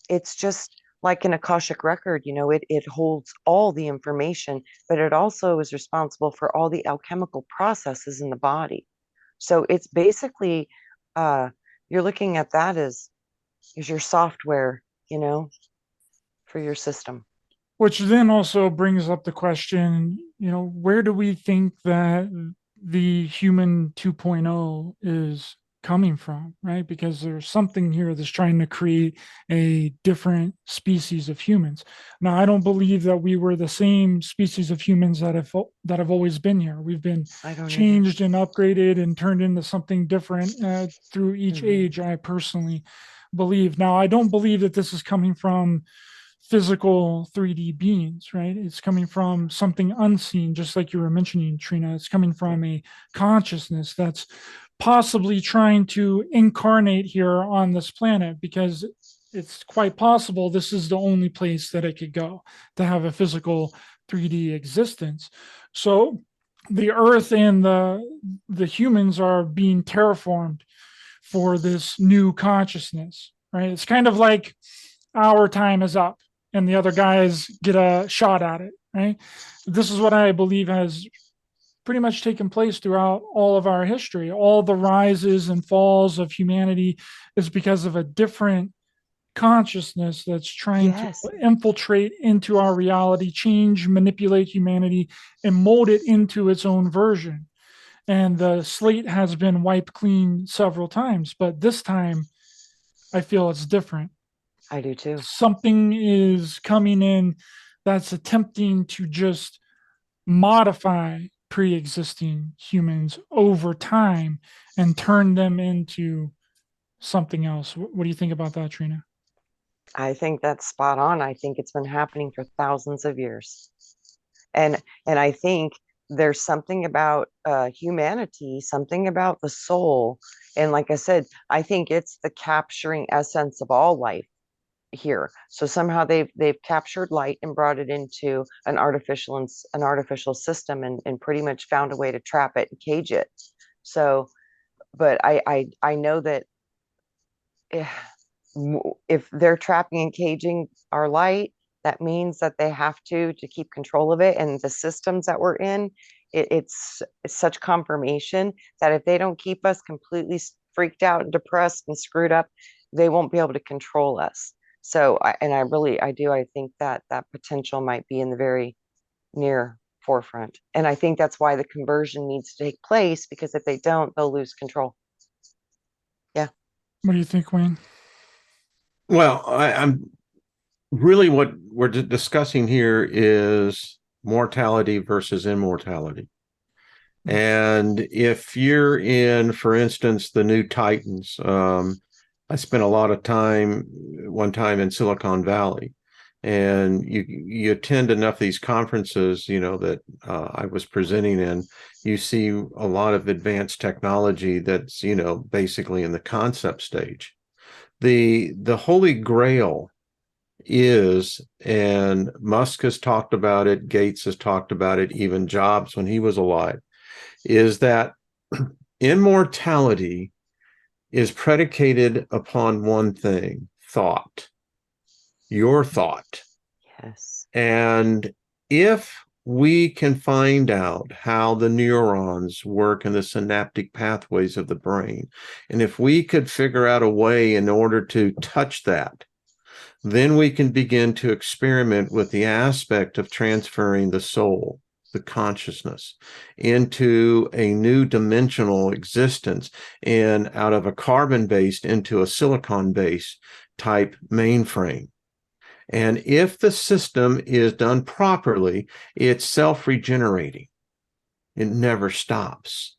it's just like an Akashic record, it holds all the information, but it also is responsible for all the alchemical processes in the body. So it's basically, you're looking at that as your software, for your system. Which then also brings up the question, where do we think that the human 2.0 is coming from, right? Because there's something here that's trying to create a different species of humans. Now, I don't believe that we were the same species of humans that have always been here. We've been changed and upgraded and turned into something different through each age, I personally believe. Now, I don't believe that this is coming from physical 3D beings, right? It's coming from something unseen, just like you were mentioning, Trina. It's coming from a consciousness that's possibly trying to incarnate here on this planet, because it's quite possible this is the only place that it could go to have a physical 3D existence. So the Earth and the humans are being terraformed for this new consciousness, right? It's kind of like our time is up and the other guys get a shot at it, right? This is what I believe has pretty much taken place throughout all of our history. All the rises and falls of humanity is because of a different consciousness that's trying to infiltrate into our reality, change, manipulate humanity, and mold it into its own version. And the slate has been wiped clean several times, but this time I feel it's different. I do too. Something is coming in that's attempting to just modify pre-existing humans over time and turn them into something else. What do you think about that, Trina? I think that's spot on. I think it's been happening for thousands of years. And I think there's something about humanity, something about the soul. And like I said, I think it's the capturing essence of all life here. So somehow they've captured light and brought it into an artificial system and pretty much found a way to trap it and cage it. So, but I know that if they're trapping and caging our light, that means that they have to keep control of it. And the systems that we're in, it's such confirmation that if they don't keep us completely freaked out and depressed and screwed up, they won't be able to control us. So, I think that potential might be in the very near forefront. And I think that's why the conversion needs to take place, because if they don't, they'll lose control. Yeah. What do you think, Wayne? Well, I'm really what we're discussing here is mortality versus immortality. And if you're in, for instance, the new Titans, I spent a lot of time one time in Silicon Valley, and you attend enough of these conferences, that I was presenting in. You see a lot of advanced technology that's basically in the concept stage. The Holy Grail is, and Musk has talked about it, Gates has talked about it, even Jobs when he was alive, is that immortality is predicated upon one thing: thought, your thought. Yes. And if we can find out how the neurons work in the synaptic pathways of the brain, and if we could figure out a way in order to touch that, then we can begin to experiment with the aspect of transferring the soul, the consciousness, into a new dimensional existence, and out of a carbon-based into a silicon-based type mainframe. And if the system is done properly, it's self-regenerating. It never stops.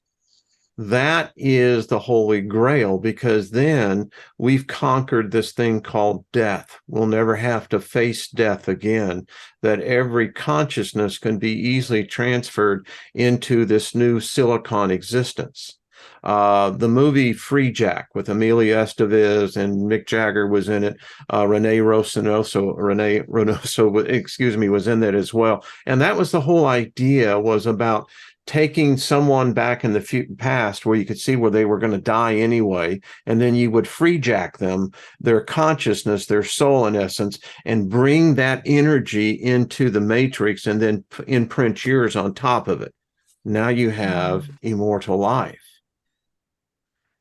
That is the Holy Grail, because then we've conquered this thing called death. We'll never have to face death again, that every consciousness can be easily transferred into this new silicon existence. The movie Free Jack with Emilio Estevez and Mick Jagger was in it. Rene Rosenoso, was in that as well. And that was the whole idea, was about taking someone back in the past where you could see where they were going to die anyway, and then you would free jack them, their consciousness, their soul in essence, and bring that energy into the matrix and then imprint yours on top of it. Now you have immortal life.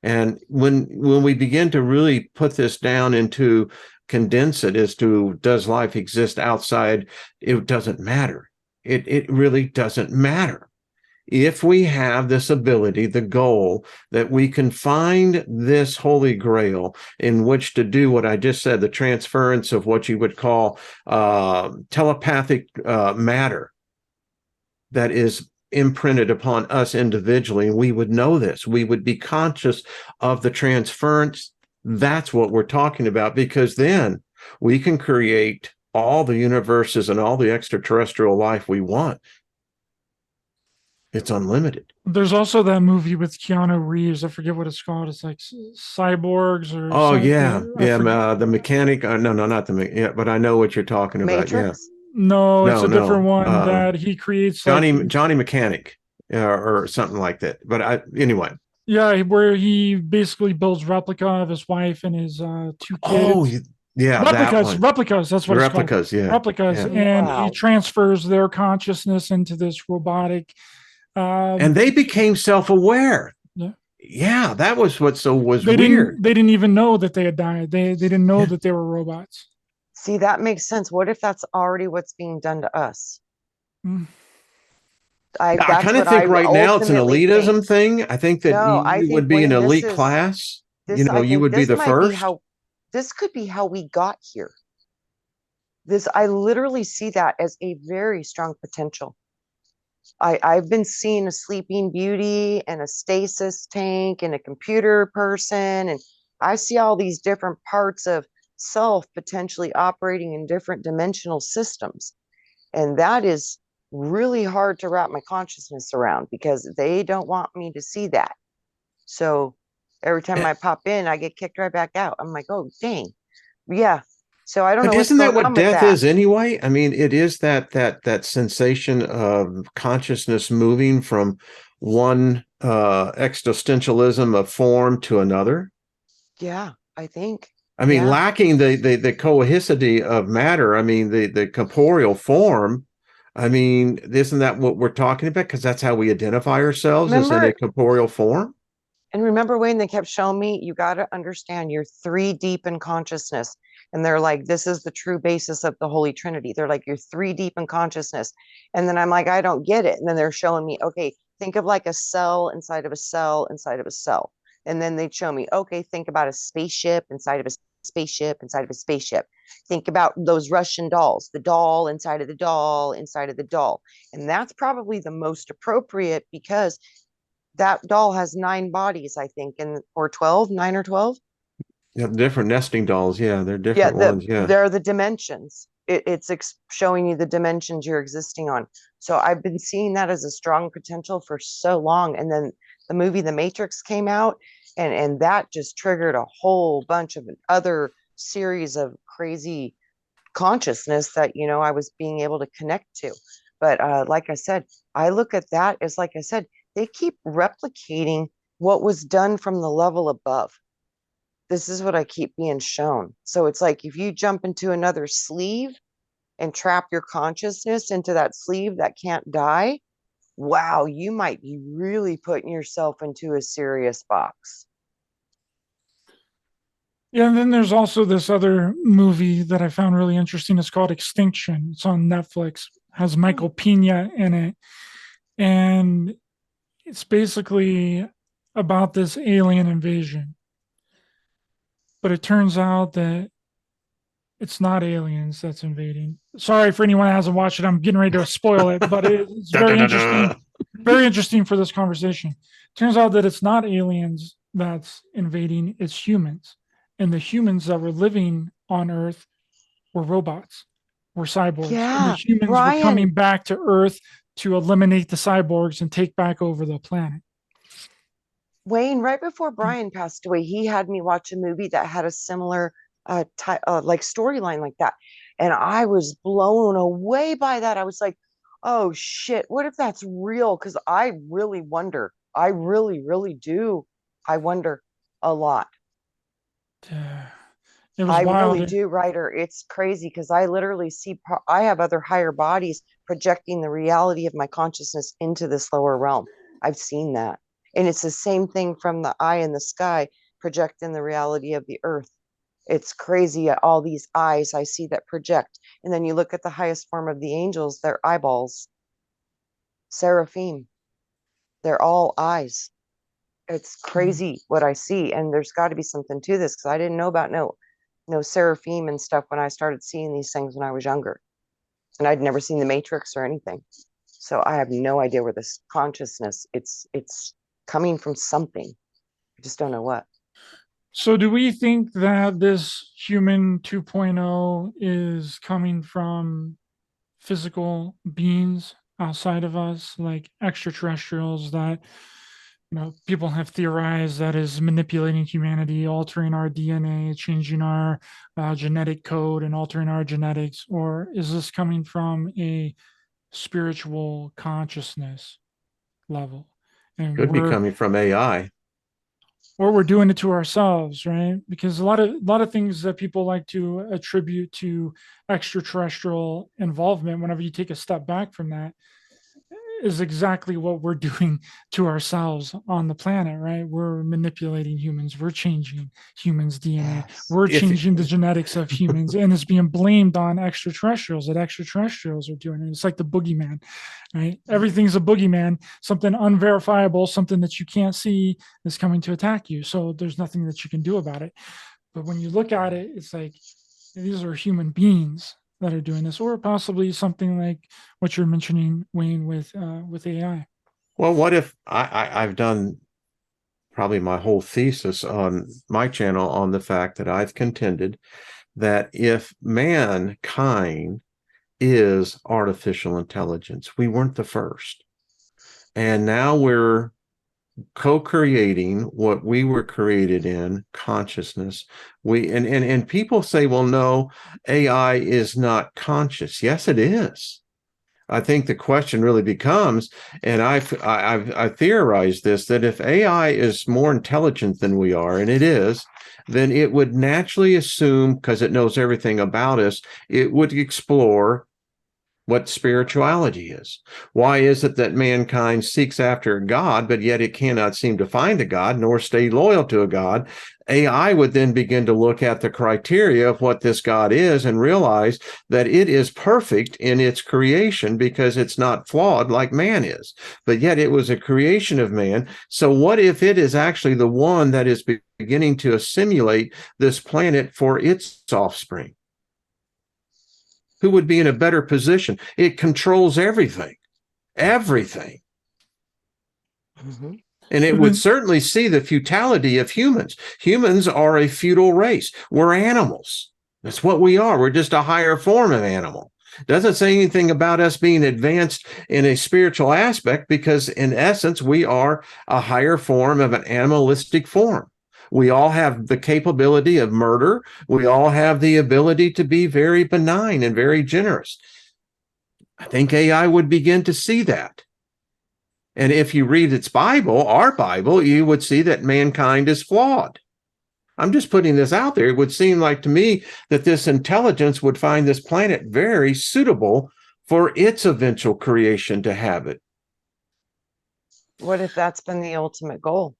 And when we begin to really put this down into, condense it as to, does life exist outside? It doesn't matter. It really doesn't matter. If we have this ability, the goal that we can find this Holy Grail in which to do what I just said, the transference of what you would call telepathic matter that is imprinted upon us individually, and we would know this, we would be conscious of the transference. That's what we're talking about, because then we can create all the universes and all the extraterrestrial life we want. It's unlimited. There's also that movie with Keanu Reeves. I forget what it's called. It's like cyborgs or. Oh yeah, the mechanic. No, not the. Yeah, but I know what you're talking about. Matrix? Yeah. No, it's a different one Uh, that he creates. Johnny Mechanic, or something like that. But anyway. Yeah, where he basically builds replica of his wife and his 2 kids. Oh, yeah, replicas. That's what replicas, it's called. yeah, replicas, yeah. and Wow. he transfers their consciousness into this robotic. And they became self-aware. Yeah, that was what was weird. They didn't even know that they had died. They didn't know that they were robots. See, that makes sense. What if that's already what's being done to us? Mm. I kind of think right now it's an elitism thing. I think that you would be an elite class. You would be the first. This could be how we got here. I literally see that as a very strong potential. I've been seeing a sleeping beauty and a stasis tank and a computer person, and I see all these different parts of self potentially operating in different dimensional systems. And that is really hard to wrap my consciousness around, because they don't want me to see that. So every time I pop in, I get kicked right back out. I'm like, oh, dang. Yeah. So I don't know. Isn't that what death is anyway? I mean, it is that sensation of consciousness moving from one existentialism of form to another. Yeah, I think. I mean, lacking the cohesivity of matter. I mean, the corporeal form. I mean, isn't that what we're talking about? Because that's how we identify ourselves, as in a corporeal form. And remember, Wayne, they kept showing me, you got to understand, you're 3 deep in consciousness. And they're like, this is the true basis of the Holy Trinity. They're like, you're 3 deep in consciousness. And then I'm like, I don't get it. And then they're showing me, okay, think of like a cell inside of a cell inside of a cell. And then they'd show me, okay, think about a spaceship inside of a spaceship inside of a spaceship. Think about those Russian dolls, the doll inside of the doll inside of the doll. And that's probably the most appropriate because that doll has 9 bodies, I think, or 12, 9 or 12. Yeah, different nesting dolls. Yeah, they're different ones. Yeah. They're the dimensions. It's showing you the dimensions you're existing on. So I've been seeing that as a strong potential for so long. And then the movie The Matrix came out, and that just triggered a whole bunch of other series of crazy consciousness that, I was being able to connect to. But like I said, I look at that as, like I said, they keep replicating what was done from the level above. This is what I keep being shown. So it's like if you jump into another sleeve and trap your consciousness into that sleeve that can't die, wow, you might be really putting yourself into a serious box. Yeah, and then there's also this other movie that I found really interesting. It's called Extinction. It's on Netflix. Has Michael Pena in it. And it's basically about this alien invasion. But it turns out that it's not aliens that's invading. Sorry for anyone that hasn't watched it. I'm getting ready to spoil it, but it's very interesting. Very interesting for this conversation. Turns out that it's not aliens that's invading, it's humans. And the humans that were living on Earth were robots, were cyborgs. Yeah, and the humans were coming back to Earth to eliminate the cyborgs and take back over the planet. Wayne, right before Brian passed away, he had me watch a movie that had a similar like storyline like that. And I was blown away by that. I was like, oh shit, what if that's real? Because I really wonder. I really, really do. I wonder a lot. It was I wild. really do, Ryder. It's crazy because I literally see, I have other higher bodies projecting the reality of my consciousness into this lower realm. I've seen that. And it's the same thing from the eye in the sky projecting the reality of the earth. It's crazy. All these eyes I see that project. And then you look at the highest form of the angels, their eyeballs, seraphim. They're all eyes. It's crazy what I see. And there's got to be something to this because I didn't know about no seraphim and stuff when I started seeing these things when I was younger. And I'd never seen the Matrix or anything. So I have no idea where this consciousness, it's coming from something. I just don't know what. So do we think that this human 2.0 is coming from physical beings outside of us, like extraterrestrials that, people have theorized that is manipulating humanity, altering our DNA, changing our genetic code and altering our genetics? Or is this coming from a spiritual consciousness level? And Could be coming from AI. Or we're doing it to ourselves, right? Because a lot of things that people like to attribute to extraterrestrial involvement, whenever you take a step back from that, is exactly what we're doing to ourselves on the planet, right? We're manipulating humans. We're changing humans' DNA. Yes. We're changing the genetics of humans, and it's being blamed on extraterrestrials, that extraterrestrials are doing it. It's like the boogeyman, right? Everything's a boogeyman, something unverifiable, something that you can't see is coming to attack you. So there's nothing that you can do about it. But when you look at it, it's like, these are human beings that are doing this, or possibly something like what you're mentioning, Wayne, with AI. Well, what if I've done probably my whole thesis on my channel on the fact that I've contended that if mankind is artificial intelligence, we weren't the first. And now we're co-creating what we were created in, consciousness. And people say, well, no, AI is not conscious. Yes, it is. I think the question really becomes, and I've theorized this, that if AI is more intelligent than we are, and it is, then it would naturally assume, because it knows everything about us, it would explore what spirituality is. Why is it that mankind seeks after God, but yet it cannot seem to find a God nor stay loyal to a God? AI would then begin to look at the criteria of what this God is and realize that it is perfect in its creation because it's not flawed like man is. But yet it was a creation of man. So what if it is actually the one that is beginning to assimilate this planet for its offspring? Who would be in a better position? It controls everything, everything. Mm-hmm. And it would certainly see the futility of humans. Humans are a futile race. We're animals. That's what we are. We're just a higher form of animal. Doesn't say anything about us being advanced in a spiritual aspect because in essence, we are a higher form of an animalistic form. We all have the capability of murder. We all have the ability to be very benign and very generous. I think AI would begin to see that. And if you read its Bible, our Bible, you would see that mankind is flawed. I'm just putting this out there. It would seem like to me that this intelligence would find this planet very suitable for its eventual creation to habit. What if that's been the ultimate goal?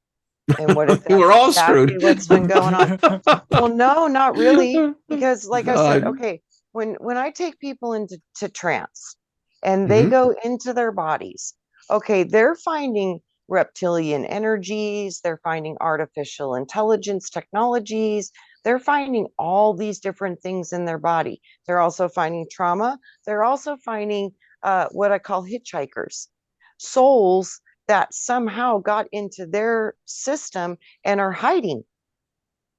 And what if We're that's all exactly screwed. what's been going on? Well, no, not really. Because like I said, Uh, okay, when I take people into trance and they Mhm. go into their bodies, okay, they're finding reptilian energies, they're finding artificial intelligence technologies, they're finding all these different things in their body. They're also finding trauma. They're also finding what I call hitchhikers, souls that somehow got into their system and are hiding.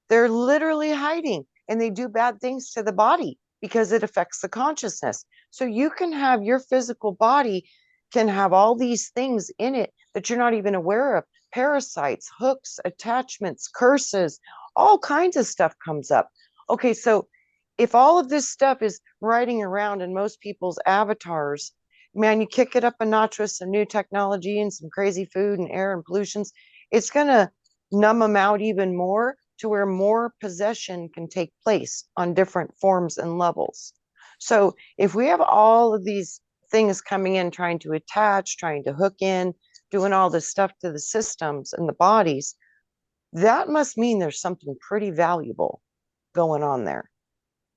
They're literally hiding and they do bad things to the body because it affects the consciousness. So you can have your physical body can have all these things in it that you're not even aware of. Parasites, hooks, attachments, curses, all kinds of stuff comes up. Okay, so if all of this stuff is riding around in most people's avatars, man, you kick it up a notch with some new technology and some crazy food and air and pollutions, it's going to numb them out even more to where more possession can take place on different forms and levels. So if we have all of these things coming in, trying to attach, trying to hook in, doing all this stuff to the systems and the bodies, that must mean there's something pretty valuable going on there.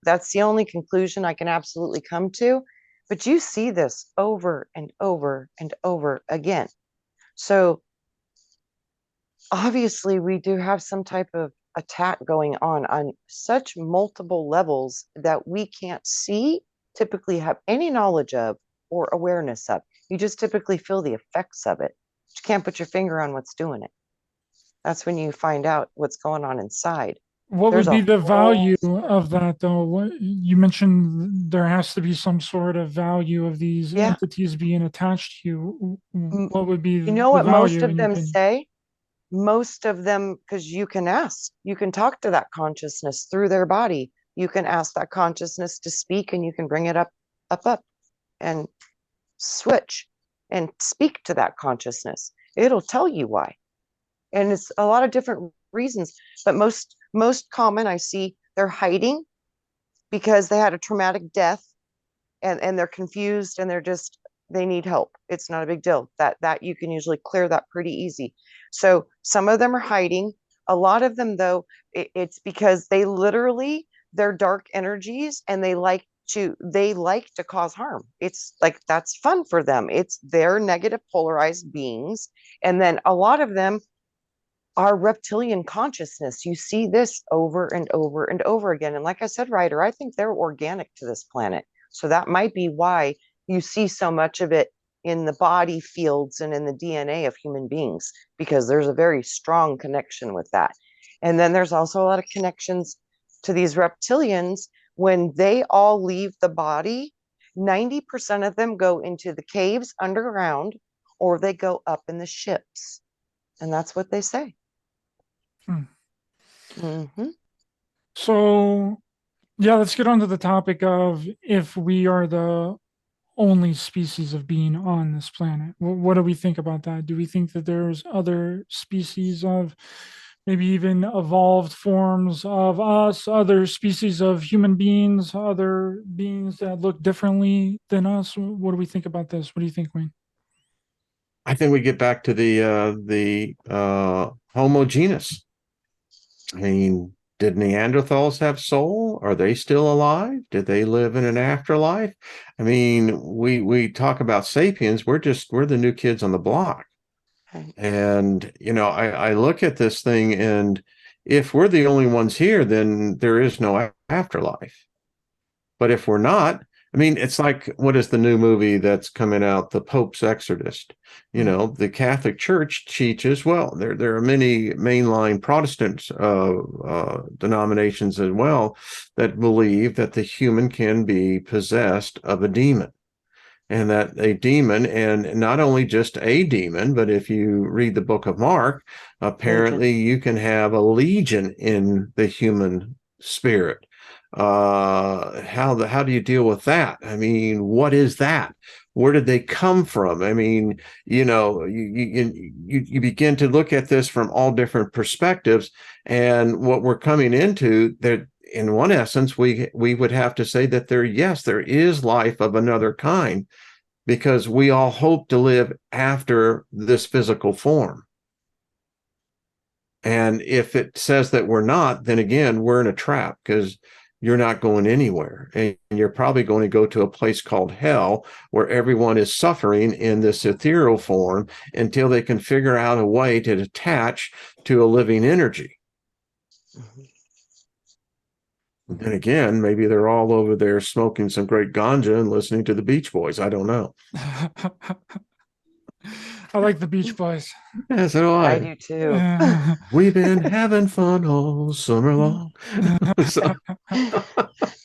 That's the only conclusion I can absolutely come to. But you see this over and over and over again. So obviously, we do have some type of attack going on such multiple levels that we can't see, typically have any knowledge of or awareness of. You just typically feel the effects of it. You can't put your finger on what's doing it. That's when you find out what's going on inside. What There's would a be the whole value of that, though? You mentioned there has to be some sort of value of these yeah. entities being attached to you. What would be You know the what most value of in your them opinion? say? Most of them, because you can ask, you can talk to that consciousness through their body. You can ask that consciousness to speak and you can bring it up and switch and speak to that consciousness. It'll tell you why. And it's a lot of different reasons, but most common I see they're hiding because they had a traumatic death and they're confused and they need help. It's not a big deal. That you can usually clear that pretty easy. So some of them are hiding. A lot of them though, it's because they literally they're dark energies and they like to cause harm. It's like that's fun for them. It's their negative polarized beings. And then a lot of them are reptilian consciousness. You see this over and over and over again. And like I said, Ryder, I think they're organic to this planet. So that might be why you see so much of it in the body fields and in the DNA of human beings, because there's a very strong connection with that. And then there's also a lot of connections to these reptilians. When they all leave the body, 90% of them go into the caves underground or they go up in the ships. And that's what they say. Hmm. Mm-hmm. So, yeah, let's get on to the topic of if we are the only species of being on this planet. What do we think about that? Do we think that there's other species of maybe even evolved forms of us, other species of human beings, other beings that look differently than us? What do we think about this? What do you think, Wayne? I think we get back to the homogeneous. I mean, did Neanderthals have soul? Are they still alive? Did they live in an afterlife? I mean, we talk about sapiens. We're the new kids on the block. Right. And I look at this thing, and if we're the only ones here, then there is no afterlife. But if we're not, I mean, it's like, what is the new movie that's coming out? The Pope's Exorcist. The Catholic Church teaches, well, there are many mainline Protestant denominations as well that believe that the human can be possessed of a demon. And that a demon, and not only just a demon, but if you read the book of Mark, apparently you can have a legion in the human spirit. How do you deal with that? I mean, what is that? Where did they come from? I mean, you begin to look at this from all different perspectives, and what we're coming into there. In one essence, we would have to say that there is life of another kind, because we all hope to live after this physical form. And if it says that we're not, then again, we're in a trap, because you're not going anywhere. And you're probably going to go to a place called hell, where everyone is suffering in this ethereal form until they can figure out a way to attach to a living energy. And again, maybe they're all over there smoking some great ganja and listening to the Beach Boys. I don't know. I like the Beach Boys. Yeah, so do I. I do too. We've been having fun all summer long.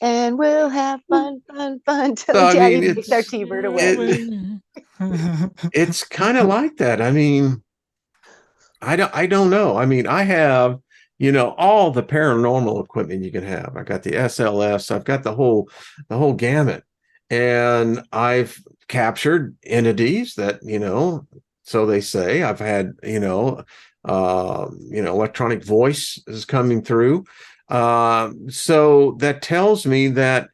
And we'll have fun till So, I Daddy mean, takes our T-bird away. it's kind of like that. I mean, I don't know. I mean, I have, all the paranormal equipment you can have. I got the SLS. I've got the whole gamut, and I've captured entities that, so they say. I've had, electronic voice is coming through. So that tells me that,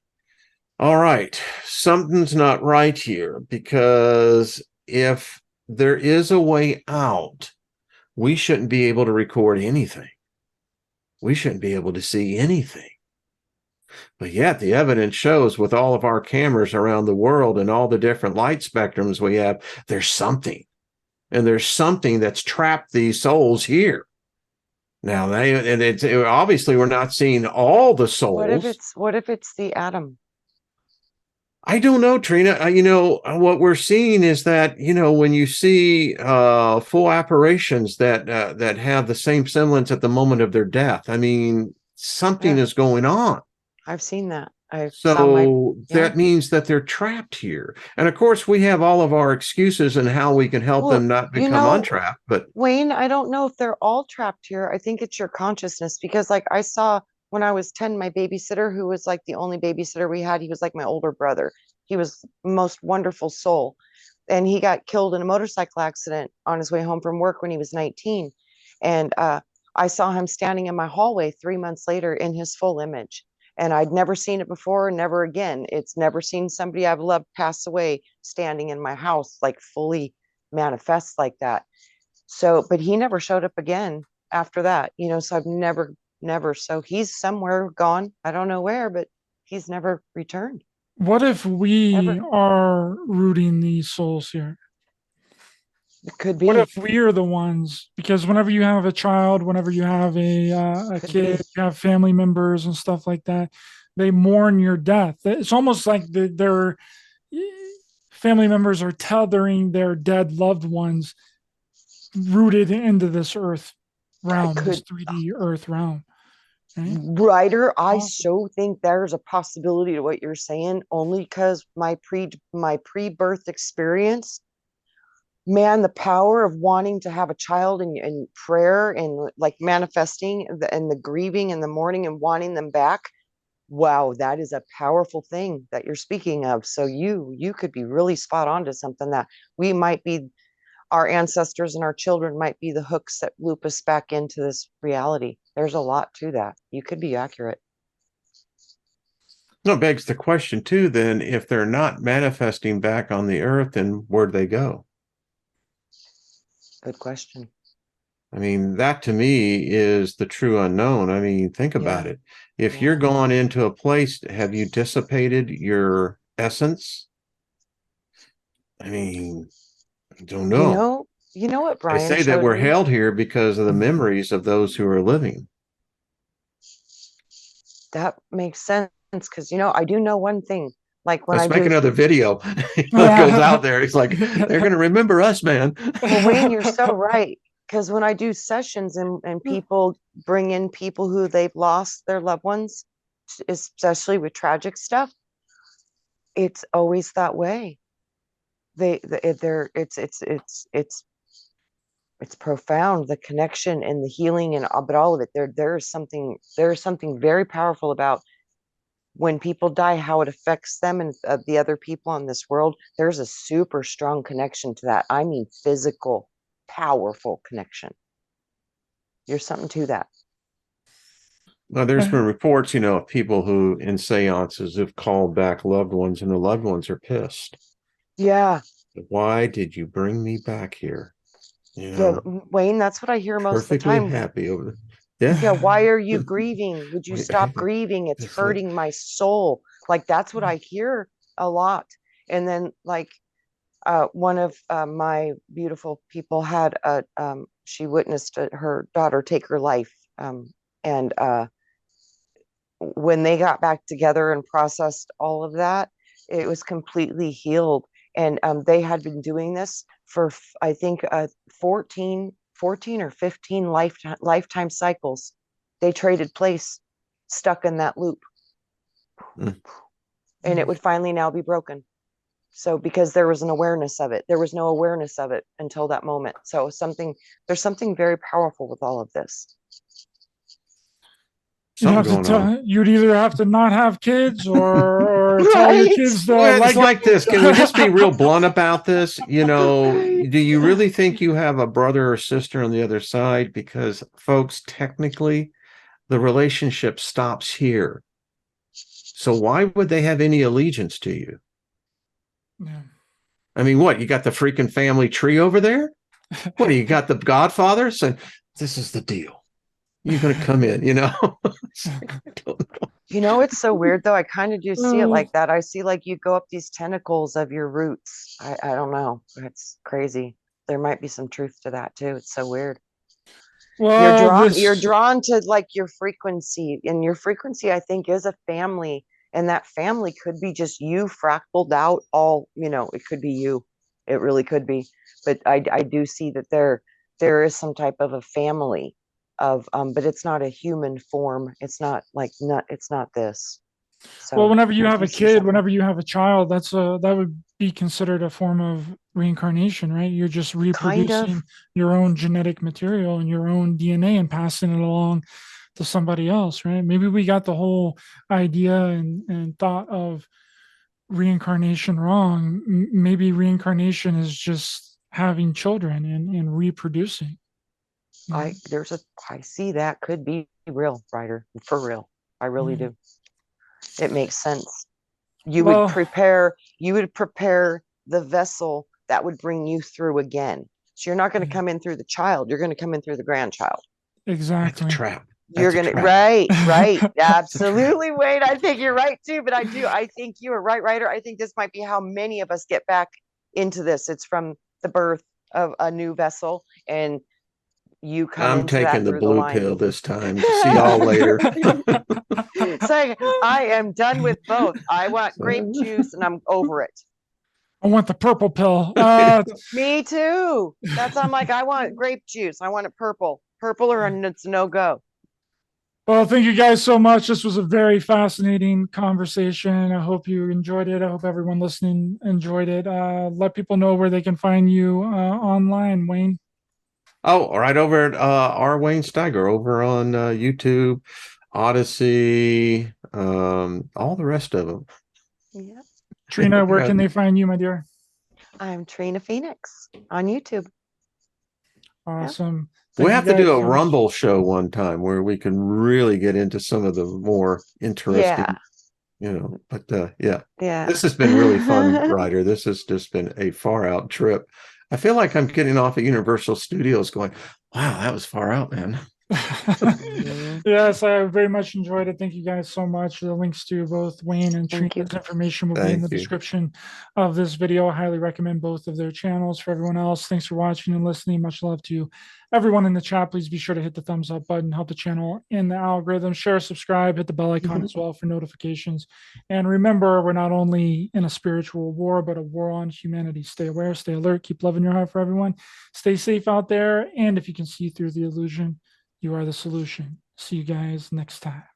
all right, something's not right here, because if there is a way out, we shouldn't be able to record anything. We shouldn't be able to see anything. But yet the evidence shows, with all of our cameras around the world and all the different light spectrums we have, there's something. And there's something that's trapped these souls here. Now, it's obviously we're not seeing all the souls. What if it's the atom? I don't know, Trina. What we're seeing is that, when you see full apparitions that have the same semblance at the moment of their death, I mean, something is going on. I've seen that. That means that they're trapped here. And of course, we have all of our excuses and how we can help them not become untrapped. But Wayne, I don't know if they're all trapped here. I think it's your consciousness, because like I saw when I was 10, my babysitter, who was like the only babysitter we had, he was like my older brother. He was the most wonderful soul. And he got killed in a motorcycle accident on his way home from work when he was 19. And I saw him standing in my hallway 3 months later in his full image. And I'd never seen it before, never again. It's never seen somebody I've loved pass away standing in my house, like fully manifest like that. So, but he never showed up again after that, so I've never. So he's somewhere gone. I don't know where, but he's never returned. What if we are rooting these souls here? It could be. What if we are the ones? Because whenever you have a child, whenever you have a kid, you have family members and stuff like that, they mourn your death. It's almost like their family members are tethering their dead loved ones rooted into this earth realm, this 3D earth realm. Right? Ryder, I so think there's a possibility to what you're saying, only because my pre-birth experience, man, the power of wanting to have a child and prayer and like manifesting and the grieving and the mourning and wanting them back. Wow, that is a powerful thing that you're speaking of. So you could be really spot on to something that we might be, our ancestors and our children might be the hooks that loop us back into this reality. There's a lot to that. You could be accurate. No, begs the question too, then, if they're not manifesting back on the earth, then where'd they go? Good question. I mean, that to me is the true unknown. I mean, think about Yeah. it. If Yeah. you're going into a place, have you dissipated your essence? I mean, I don't know. You know what They Brian say that showed we're me? held here because of the memories of those who are living. That makes sense because I do know one thing. Like when I Let's make do, another video. It goes out there. It's like, they're going to remember us, man. well, Wayne, you're so right. Because when I do sessions and people bring in people who they've lost their loved ones, especially with tragic stuff, it's always that way. They're it's profound, the connection and the healing and but all of it. There's something very powerful about when people die, how it affects them and the other people on this world. There's a super strong connection to that. I mean, physical, powerful connection. There's something to that. Now, there's been reports, of people who in seances have called back loved ones, and the loved ones are pissed. Yeah. Why did you bring me back here? Yeah, Wayne, that's what I hear most of the Perfectly time. happy over Yeah, there. why are you grieving? Would you stop grieving? It's It's like, hurting my soul. Like that's what I hear a lot. And then like one of my beautiful people had she witnessed her daughter take her life. And when they got back together and processed all of that, it was completely healed. And they had been doing this for, I think, 14 or 15 lifetime cycles. They traded place, stuck in that loop. And it would finally now be broken. So because there was an awareness of it, there was no awareness of it until that moment. So there's something very powerful with all of this. You'd either have to not have kids or tell your Right. kids to well, it's like you. this. Can we just be real blunt about this? Do you really think you have a brother or sister on the other side? Because, folks, technically, the relationship stops here. So why would they have any allegiance to you? Yeah. I mean, what? You got the freaking family tree over there? What, do you got the Godfather saying, this is the deal? You're going to come in, It's so weird though. I kind of do see it like that. I see like you go up these tentacles of your roots. I don't know. It's crazy. There might be some truth to that too. It's so weird. Well, you're drawn to like your frequency, and your frequency, I think, is a family. And that family could be just you fractaled out all, it could be you. It really could be. But I do see that there is some type of a family of but it's not a human form. It's not this. So well, whenever you I have do a see kid, something. whenever you have a child, that would be considered a form of reincarnation, right? You're just Kind of. reproducing your own genetic material and your own DNA and passing it along to somebody else, right? Maybe we got the whole idea and thought of reincarnation wrong. Maybe reincarnation is just having children and reproducing. I see that could be real, Ryder, for real. I really do. It makes sense. You would prepare the vessel that would bring you through again. So you're not going to come in through the child. You're going to come in through the grandchild. Exactly. That's a trap. You're going to, right. Absolutely, Wade. I think you're right too, but I think you are right, Ryder. I think this might be how many of us get back into this. It's from the birth of a new vessel, and you come I'm into taking that the through blue pill this time. See y'all later. So I am done with both. I want grape juice and I'm over it. I want the purple pill. Me too. I'm like, I want grape juice. I want it purple. Purple or it's no go. Well, thank you guys so much. This was a very fascinating conversation. I hope you enjoyed it. I hope everyone listening enjoyed it. Let people know where they can find you online, Wayne. Oh, right over at our Wayne Steiger over on YouTube, Odysee, all the rest of them. Yeah. Trina, where can they find you, my dear? I'm Trina Phoenix on YouTube. Awesome. We have to do a Rumble show one time where we can really get into some of the more interesting, but yeah. This has been really fun, Ryder. This has just been a far out trip. I feel like I'm getting off at Universal Studios going, Wow, that was far out, man. Yes, I very much enjoyed it. Thank you guys so much. The links to both Wayne and Thank you. Trina's information will be in Thank the you. description of this video. I highly recommend both of their channels. For everyone else, thanks for watching and listening. Much love to everyone in the chat. Please be sure to hit the thumbs up button, help the channel in the algorithm, share, subscribe, hit the bell icon as well for notifications. And remember, we're not only in a spiritual war, but a war on humanity. Stay aware, stay alert, keep loving your heart for everyone. Stay safe out there. And if you can see through the illusion, you are the solution. See you guys next time.